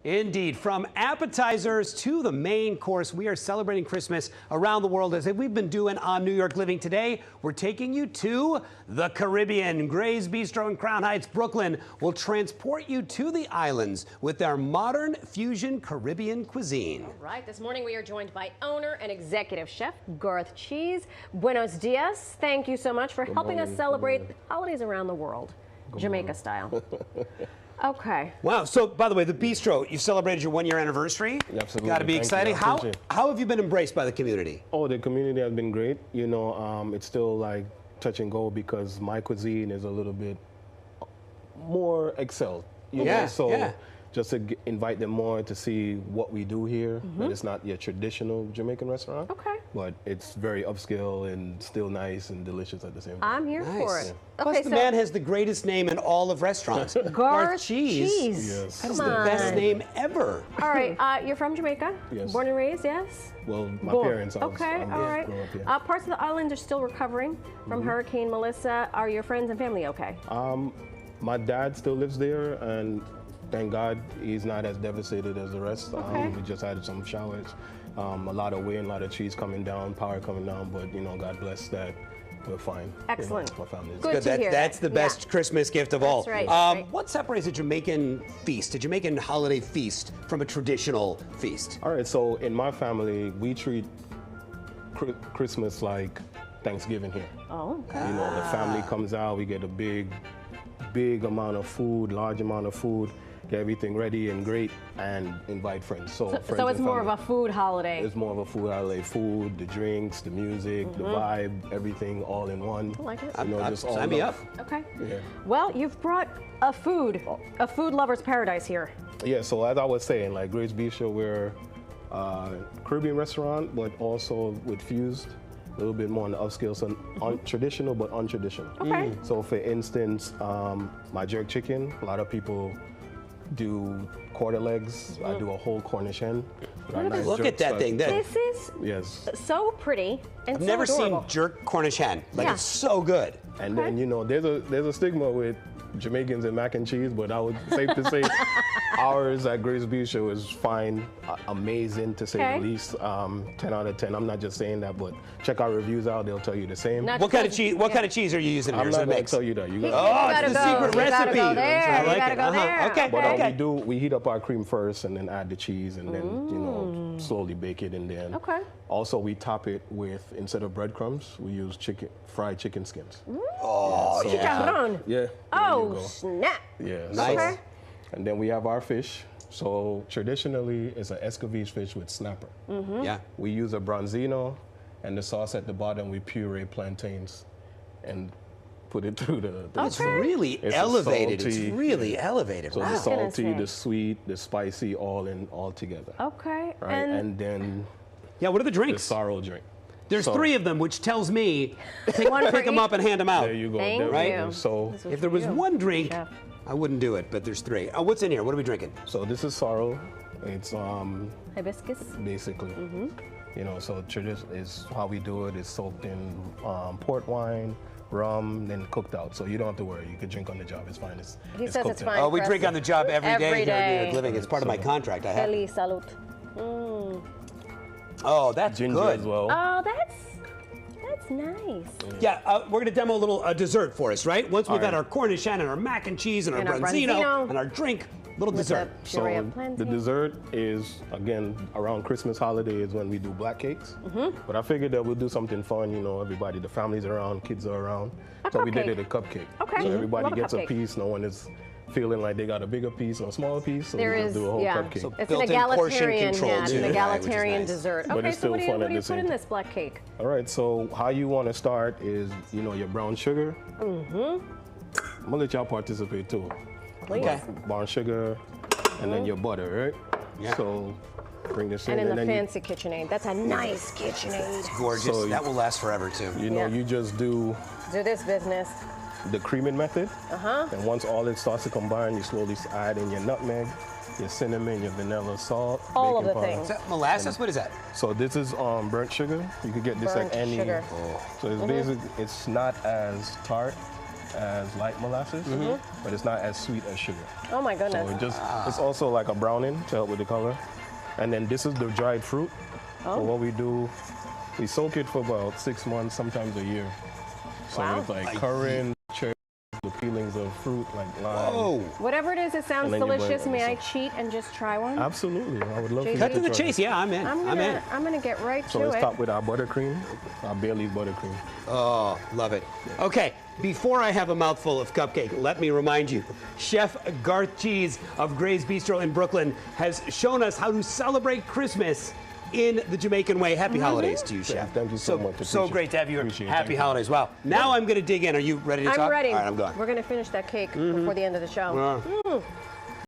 Indeed. From appetizers to the main course, we are celebrating Christmas around the world as we've been doing on New York Living. Today, we're taking you to the Caribbean. Greyz Bistro in Crown Heights, Brooklyn will transport you to the islands with our modern fusion Caribbean cuisine. All right, this morning we are joined by owner and executive chef Garth Cheese. Buenos dias. Thank you so much for helping us celebrate holidays around the world, Jamaica style. Okay. Wow. So, by the way, the Beastro, you celebrated your one-year anniversary. Absolutely. Got to be Thank exciting. you. How have you been embraced by the community? Oh, the community has been great. You know, it's still like touch and go because my cuisine is a little bit more excelled. You know? So just to invite them more to see what we do here. That it's not your traditional Jamaican restaurant. Okay. But it's very upscale and still nice and delicious at the same time. I'm here for it. Yeah. Plus, the man has the greatest name in all of restaurants. Garth Cheese. Yes. That is the best name ever. All right, you're from Jamaica? Yes. Born and raised, yes? Well, my parents are. Okay, all right. Parts of the island are still recovering from Hurricane Melissa. Are your friends and family okay? My dad still lives there, and thank God he's not as devastated as the rest. We just had some showers, a lot of wind, a lot of trees coming down, power coming down, but you know, God bless that. We're fine. Excellent. You know, my family is Good to hear. That's the best Christmas gift of all. That's right. What separates a Jamaican feast, a Jamaican holiday feast, from a traditional feast? All right, so in my family, we treat Christmas like Thanksgiving here. Oh, okay. You know, the family comes out, we get a big amount of food, large amount of food, get everything ready and great, and invite friends. So it's more of a food holiday. It's more of a food holiday. Food, the drinks, the music, the vibe, everything all in one. I like it. You know, just all Sign me up. Okay. Yeah. Well, you've brought a food lover's paradise here. Yeah, so as I was saying, like Greyz Bistro, we're a Caribbean restaurant, but also with fused a little bit more on the upscale, so traditional but untraditional. Okay. So for instance, my jerk chicken, a lot of people do quarter legs. I do a whole Cornish hen. Look at that thing. This is so pretty and I've so never adorable. seen jerk Cornish hen. Like, it's so good. And then, you know, there's a stigma with Jamaicans and mac and cheese, but I would safe to say ours at Greyz Bistro is fine, amazing to say the least. 10 out of 10. I'm not just saying that, but check our reviews out; they'll tell you the same. What kind of cheese? What kind of cheese are you using? I'm not going to tell you that. You it's the secret recipe. You gotta go there. I like you gotta go there. Okay. But we heat up our cream first, and then add the cheese, and then you know slowly bake it, and then also we top it with, instead of breadcrumbs, we use fried chicken skins. Oh, chicharrón. Yeah. Oh, snap. Yeah. Nice. Okay. And then we have our fish. So traditionally, it's an escovitch fish with snapper. Yeah. We use a bronzino, and the sauce at the bottom, we puree plantains and put it through the It's really elevated. It's really elevated. So the salty, the sweet, the spicy, all together. Okay. Right? And then what are the the drinks? sorrel drink. There's 3 of them, which tells me pick them up and hand them out. There you go. Thank you. So if there was one drink, I wouldn't do it, but there's 3. Oh, what's in here? What are we drinking? So this is sorrel. It's hibiscus. basically. You know, so tradition is how we do it. It's soaked in port wine, rum, then cooked out. So you don't have to worry. You can drink on the job. It's fine. He says it's fine. Oh, we drink on the job every day here at New York Living. It's part of my contract. I have. Feliz salud. Oh, that's ginger good. as well. Oh, that's nice. Yeah, we're going to demo a little dessert for us, right? Once we've had our Cornish hen and our mac and cheese and our bronzino and our drink, little dessert. So the dessert is, again, around Christmas holiday is when we do black cakes. But I figured that we'll do something fun, you know, everybody, the family's around, kids are around. So we did it a cupcake. Okay. So everybody gets a piece. No one is feeling like they got a bigger piece or a smaller piece. So we just do a whole cupcake. So it's an egalitarian, nice. dessert. But Okay, it's so what do still fun you at the put in same this black cake? All right, so how you want to start is, you know, your brown sugar. I'm gonna let y'all participate too. Please. Brown sugar, and then your butter, right? Yeah. So bring this in. And in the fancy KitchenAid. That's a nice KitchenAid. Gorgeous. So that will last forever too. You know, you just do this business. the creaming method. And once all it starts to combine, you slowly add in your nutmeg, your cinnamon, your vanilla, salt, all of the powder. things. Is that molasses? What is that? So this is burnt sugar. You could get this Burnt at any. sugar. So it's basically, it's not as tart as light molasses, but it's not as sweet as sugar. Oh my goodness. So it's also like a browning to help with the color. And then this is the dried fruit. So what we do, we soak it for about 6 months, sometimes a year. So Wow. it's like currant, cherry, the peelings of fruit like lime. Oh, Whatever it is, it sounds And then you boil delicious. it May I also. cheat and just try one? Absolutely, I would love for you cut to the try chase. it. Yeah, I'm in. I'm in. I'm gonna get right So to let's it. top with our buttercream, our Bailey's buttercream. Oh, love it. Okay, before I have a mouthful of cupcake, let me remind you, Chef Garth Cheese of Greyz Bistro in Brooklyn has shown us how to celebrate Christmas in the Jamaican way. Happy holidays to you, Chef. Thank you so much. So Appreciate great to have you here. Appreciate it. Happy Thank you. holidays. Wow. Now I'm going to dig in. Are you ready to talk? I'm ready. All right, I'm going. We're gonna finish that cake before the end of the show.